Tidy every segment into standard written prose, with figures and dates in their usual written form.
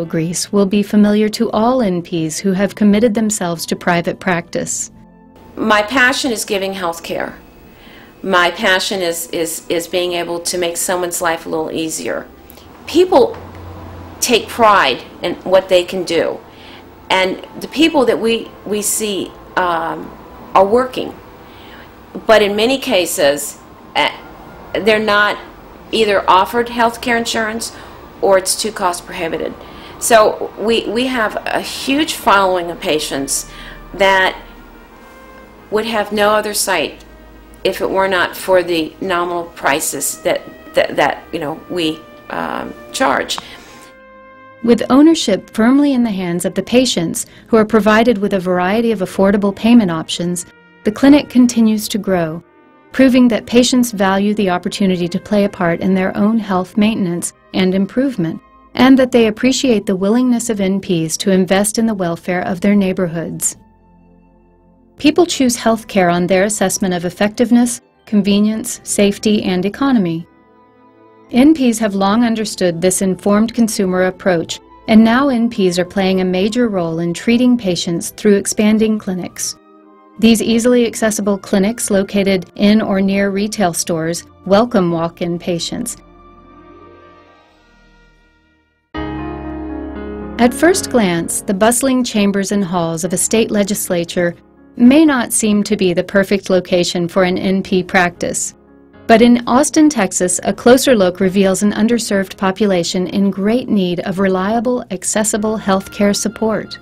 Grease will be familiar to all NPs who have committed themselves to private practice. My passion is giving health care. My passion is being able to make someone's life a little easier. People take pride in what they can do, and the people that we see are working, but in many cases they're not either offered health care insurance or it's too cost prohibitive. So we have a huge following of patients that would have no other site if it were not for the nominal prices that we charge. With ownership firmly in the hands of the patients, who are provided with a variety of affordable payment options, the clinic continues to grow, proving that patients value the opportunity to play a part in their own health maintenance and improvement, and that they appreciate the willingness of NPs to invest in the welfare of their neighborhoods. People choose health care on their assessment of effectiveness, convenience, safety, and economy. NPs have long understood this informed consumer approach, and now NPs are playing a major role in treating patients through expanding clinics. These easily accessible clinics located in or near retail stores welcome walk-in patients. At first glance, the bustling chambers and halls of a state legislature may not seem to be the perfect location for an NP practice. But in Austin, Texas, a closer look reveals an underserved population in great need of reliable, accessible health care support.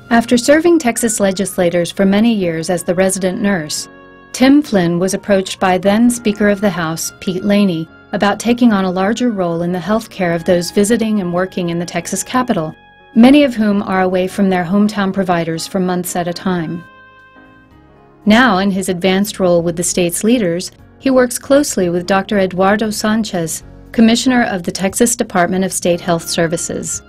After serving Texas legislators for many years as the resident nurse, Tim Flynn was approached by then Speaker of the House, Pete Laney, about taking on a larger role in the health care of those visiting and working in the Texas Capitol, many of whom are away from their hometown providers for months at a time. Now, in his advanced role with the state's leaders, he works closely with Dr. Eduardo Sanchez, Commissioner of the Texas Department of State Health Services.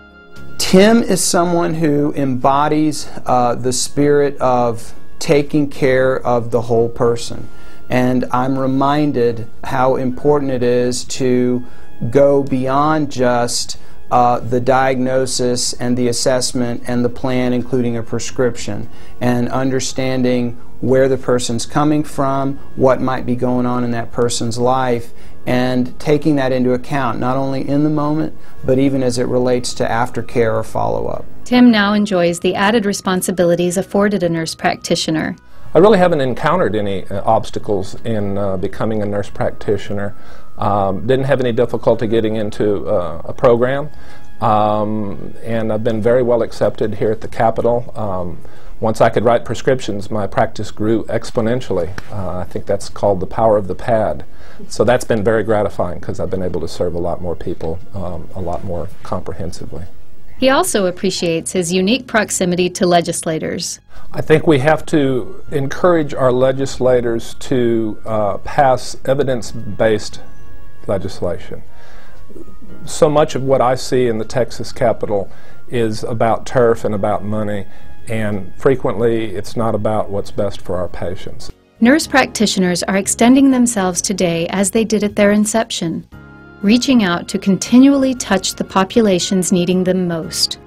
Tim is someone who embodies the spirit of taking care of the whole person. And I'm reminded how important it is to go beyond just the diagnosis and the assessment and the plan, including a prescription, and understanding where the person's coming from, what might be going on in that person's life, and taking that into account, not only in the moment, but even as it relates to aftercare or follow-up. Tim now enjoys the added responsibilities afforded a nurse practitioner. I really haven't encountered any obstacles in becoming a nurse practitioner. Didn't have any difficulty getting into a program, and I've been very well accepted here at the Capitol. Once I could write prescriptions, my practice grew exponentially. I think that's called the power of the pad. So that's been very gratifying because I've been able to serve a lot more people a lot more comprehensively. He also appreciates his unique proximity to legislators. I think we have to encourage our legislators to pass evidence-based legislation. So much of what I see in the Texas Capitol is about turf and about money, and frequently it's not about what's best for our patients. Nurse practitioners are extending themselves today as they did at their inception, reaching out to continually touch the populations needing them most.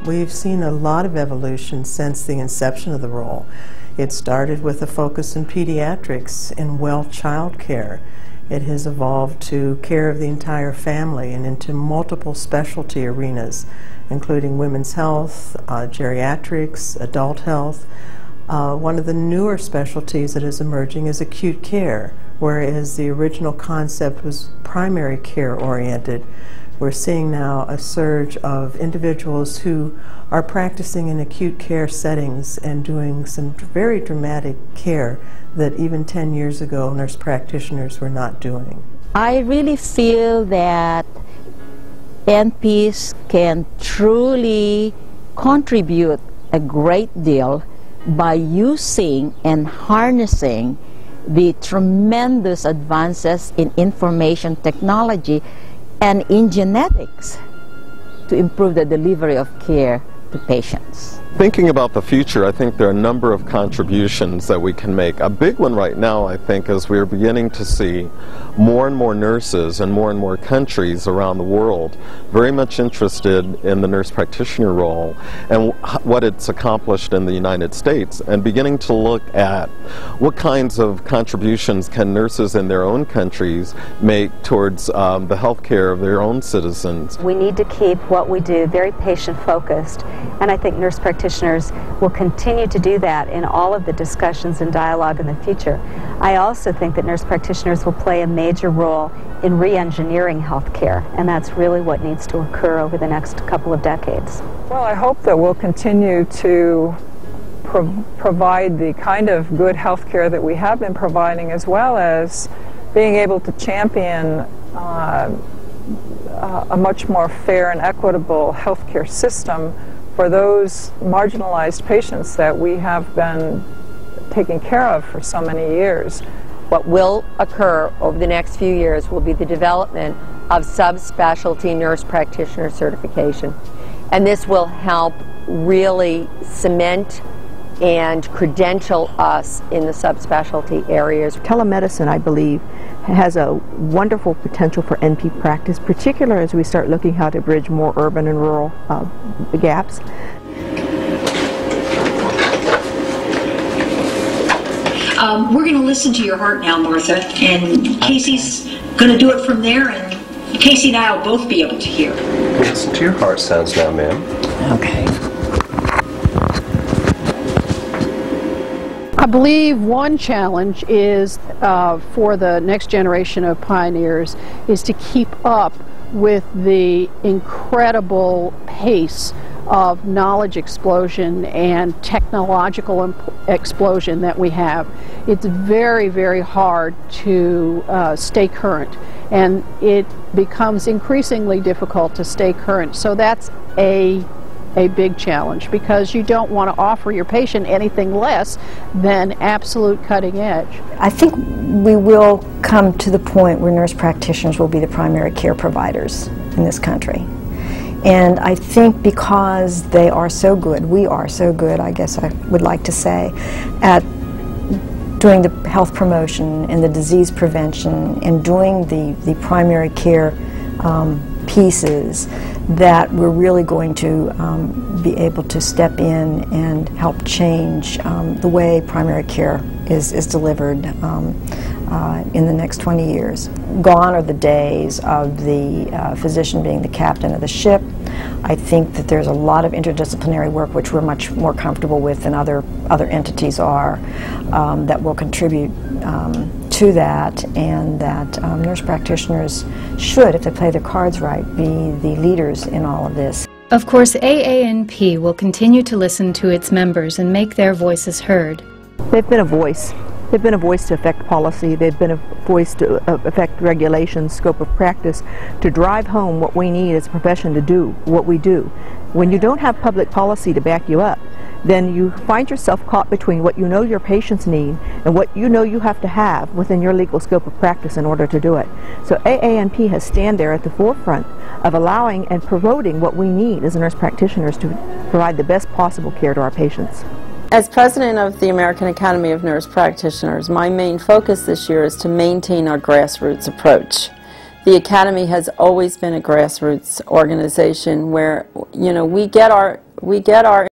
We've seen a lot of evolution since the inception of the role. It started with a focus in pediatrics and well child care. It has evolved to care of the entire family and into multiple specialty arenas, including women's health, geriatrics, adult health. One of the newer specialties that is emerging is acute care, whereas the original concept was primary care oriented. We're seeing now a surge of individuals who are practicing in acute care settings and doing some very dramatic care that even 10 years ago nurse practitioners were not doing. I really feel that NPs can truly contribute a great deal by using and harnessing the tremendous advances in information technology and in genetics to improve the delivery of care to patients. Thinking about the future, I think there are a number of contributions that we can make. A big one right now, I think, is we're beginning to see more and more nurses in more and more countries around the world very much interested in the nurse practitioner role and what it's accomplished in the United States, and beginning to look at what kinds of contributions can nurses in their own countries make towards the health care of their own citizens. We need to keep what we do very patient-focused, and I think nurse practitioners will continue to do that in all of the discussions and dialogue in the future. I also think that nurse practitioners will play a major role in re-engineering healthcare, and that's really what needs to occur over the next couple of decades. Well, I hope that we'll continue to provide the kind of good health care that we have been providing, as well as being able to champion a much more fair and equitable health care system for those marginalized patients that we have been taking care of for so many years. What will occur over the next few years will be the development of subspecialty nurse practitioner certification. And this will help really cement and credential us in the subspecialty areas. Telemedicine, I believe, has a wonderful potential for NP practice, particularly as we start looking how to bridge more urban and rural gaps. We're going to listen to your heart now, Martha, and Casey's going to do it from there, and Casey and I will both be able to hear. Listen to your heart sounds now, ma'am. Okay. I believe one challenge is for the next generation of pioneers is to keep up with the incredible pace of knowledge explosion and technological explosion that we have. It's very, very hard to stay current, and it becomes increasingly difficult to stay current. So that's a big challenge, because you don't want to offer your patient anything less than absolute cutting edge. I think we will come to the point where nurse practitioners will be the primary care providers in this country. And I think because they are so good, we are so good, I guess I would like to say, at doing the health promotion and the disease prevention and doing the primary care pieces, that we're really going to be able to step in and help change the way primary care is delivered in the next 20 years. Gone are the days of the physician being the captain of the ship. I think that there's a lot of interdisciplinary work which we're much more comfortable with than other entities are, that will contribute to that, and that nurse practitioners should, if they play their cards right, be the leaders in all of this. Of course, AANP will continue to listen to its members and make their voices heard. They've been a voice. They've been a voice to affect policy. They've been a voice to affect regulations, scope of practice, to drive home what we need as a profession to do what we do. When you don't have public policy to back you up, then you find yourself caught between what you know your patients need and what you know you have to have within your legal scope of practice in order to do it. So AANP has stand there at the forefront of allowing and promoting what we need as nurse practitioners to provide the best possible care to our patients. As president of the American Academy of Nurse Practitioners, my main focus this year is to maintain our grassroots approach. The Academy has always been a grassroots organization where, you know, we get our